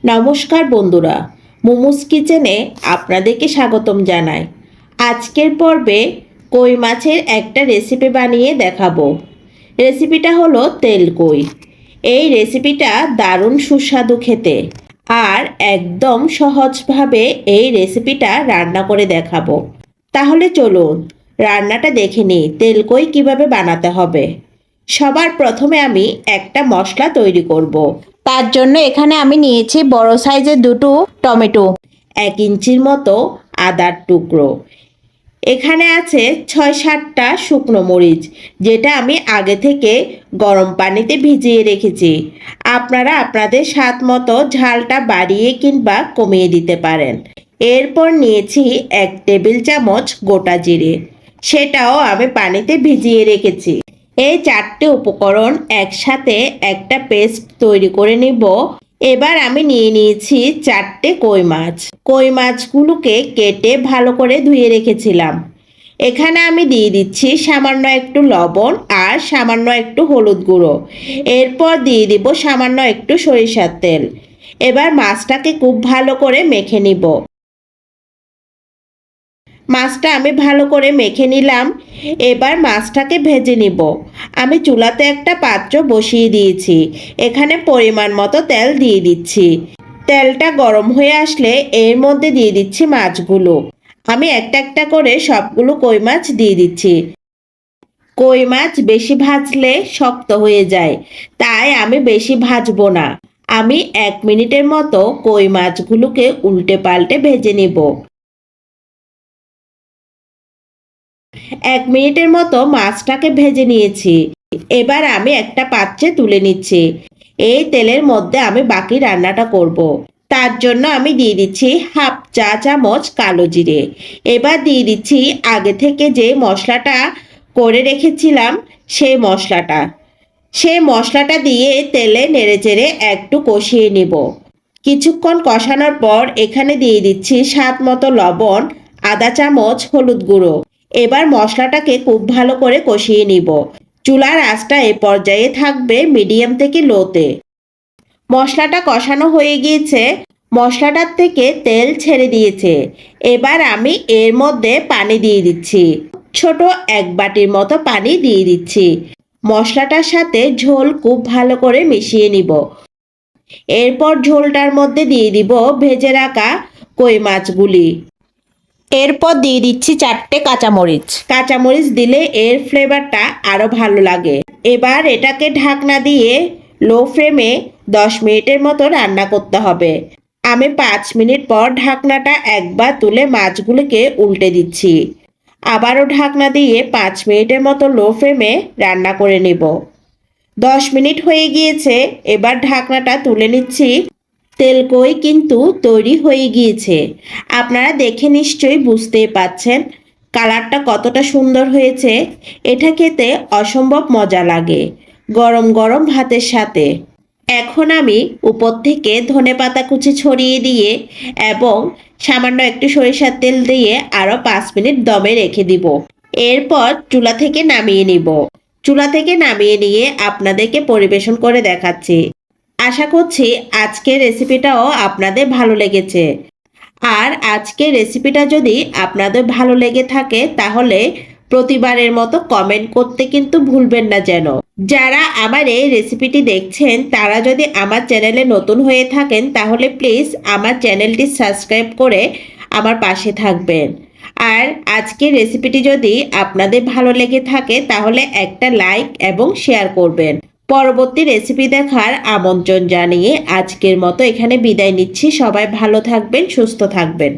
নমস্কার বন্ধুরা, মোমোস কিচেনে আপনাদেরকে স্বাগতম জানাই। আজকের পর্বে কই মাছের একটা রেসিপি বানিয়ে দেখাবো। রেসিপিটা হলো তেল কই। এই রেসিপিটা দারুণ সুস্বাদু খেতে, আর একদম সহজভাবে এই রেসিপিটা রান্না করে দেখাবো। তাহলে চলুন রান্নাটা দেখে নিই তেল কই কীভাবে বানাতে হবে। সবার প্রথমে আমি একটা মশলা তৈরি করব। তার জন্য এখানে আমি নিয়েছি বড় সাইজের দুটো টমেটো, 1 ইঞ্চির মতো আদার টুকরো, এখানে আছে 6-7টা শুকনো মরিচ, যেটা আমি আগে থেকে গরম পানিতে ভিজিয়ে রেখেছি। আপনারা আপনাদের স্বাদ মতো ঝালটা বাড়িয়ে কিংবা কমিয়ে দিতে পারেন। এরপর নিয়েছি 1 টেবিল চামচ গোটা জিরে, সেটাও আমি পানিতে ভিজিয়ে রেখেছি। এই 4টে উপকরণ একসাথে একটা পেস্ট তৈরি করে নিব। এবার আমি নিয়ে নিয়েছি 4টে কই মাছ। কই মাছগুলোকে কেটে ভালো করে ধুয়ে রেখেছিলাম। এখানে আমি দিয়ে দিচ্ছি সামান্য একটু লবণ আর সামান্য একটু হলুদ গুঁড়ো। এরপর দিয়ে দিব সামান্য একটু সরিষার তেল। এবার মাছটাকে খুব ভালো করে মেখে নিব। মাছটা আমি ভালো করে মেখে নিলাম। এবার মাছটাকে ভেজে নিব। আমি চুলাতে একটা পাত্র বসিয়ে দিয়েছি। এখানে পরিমাণ মতো তেল দিয়ে দিচ্ছি। তেলটা গরম হয়ে আসলে এর মধ্যে দিয়ে দিচ্ছি মাছগুলো। আমি একটা একটা করে সবগুলো কই মাছ দিয়ে দিচ্ছি। কই মাছ বেশি ভাজলে শক্ত হয়ে যায়, তাই আমি বেশি ভাজবো না। আমি 1 মিনিটের মতো কই মাছগুলোকে উল্টে পাল্টে ভেজে নেব। 1 মিনিটের মতো মাছটাকে ভেজে নিয়েছি। এবার আমি একটা পাত্রে তুলে নিচ্ছি। এই তেলের মধ্যে আমি বাকি রান্নাটা করব। তার জন্য আমি দিয়ে দিচ্ছি 1/2 চা চামচ কালো জিরে। এবার দিয়ে দিচ্ছি আগে থেকে যে মশলাটা করে রেখেছিলাম সেই মশলাটা দিয়ে তেলে নেড়েচেড়ে একটু কষিয়ে নিব। কিছুক্ষণ কষানোর পর এখানে দিয়ে দিচ্ছি স্বাদ মতো লবণ, আধা চামচ হলুদ গুঁড়ো। এবার মশলাটাকে খুব ভালো করে কষিয়ে নিব। চুলার আঁচটা এ পর্যায়ে থাকবে মিডিয়াম থেকে লোতে। মশলাটা কষানো হয়ে গিয়েছে, মশলাটার থেকে তেল ছেড়ে দিয়েছে। এবার আমি এর মধ্যে পানি দিয়ে দিচ্ছি। ছোট 1 বাটির মতো পানি দিয়ে দিচ্ছি। মশলাটার সাথে ঝোল খুব ভালো করে মিশিয়ে নিব। এরপর ঝোলটার মধ্যে দিয়ে দিব ভেজে রাখা কই মাছগুলি। এরপর দিয়ে দিচ্ছি 4টে কাঁচামরিচ। কাঁচামরিচ দিলে এর ফ্লেভারটা আরও ভালো লাগে। এবার এটাকে ঢাকনা দিয়ে লো ফ্লেমে 10 মিনিটের মতো রান্না করতে হবে। আমি 5 মিনিট পর ঢাকনাটা একবার তুলে মাছগুলোকে উল্টে দিচ্ছি। আবারও ঢাকনা দিয়ে 5 মিনিটের মতো লো ফ্লেমে রান্না করে নেব। 10 মিনিট হয়ে গিয়েছে, এবার ঢাকনাটা তুলে নিচ্ছি। তেল কই কিন্তু তৈরি হয়ে গিয়েছে। আপনারা দেখে নিশ্চয়ই বুঝতেই পাচ্ছেন কালারটা কতটা সুন্দর হয়েছে। এটা খেতে অসম্ভব মজা লাগে গরম গরম ভাতের সাথে। এখন আমি উপর থেকে ধনেপাতা কুচি ছড়িয়ে দিয়ে এবং সামান্য একটু সরিষার তেল দিয়ে আরও 5 মিনিট দমে রেখে দিব। এরপর চুলা থেকে নামিয়ে নিব। চুলা থেকে নামিয়ে নিয়ে আপনাদেরকে পরিবেশন করে দেখাচ্ছি। আশা করছি আজকের রেসিপিটাও আপনাদের ভালো লেগেছে। আর আজকের রেসিপিটা যদি আপনাদের ভালো লেগে থাকে তাহলে প্রতিবারের মতো কমেন্ট করতে কিন্তু ভুলবেন না যেন। যারা আমার এই রেসিপিটি দেখছেন তারা যদি আমার চ্যানেলে নতুন হয়ে থাকেন তাহলে প্লিজ আমার চ্যানেলটি সাবস্ক্রাইব করে আমার পাশে থাকবেন। আর আজকের রেসিপিটি যদি আপনাদের ভালো লেগে থাকে তাহলে একটা লাইক এবং শেয়ার করবেন। পরবর্তী রেসিপি দেখার আমন্ত্রণ জানিয়ে আজকের মতো এখানে বিদায় নিচ্ছি। সবাই ভালো থাকবেন, সুস্থ থাকবেন।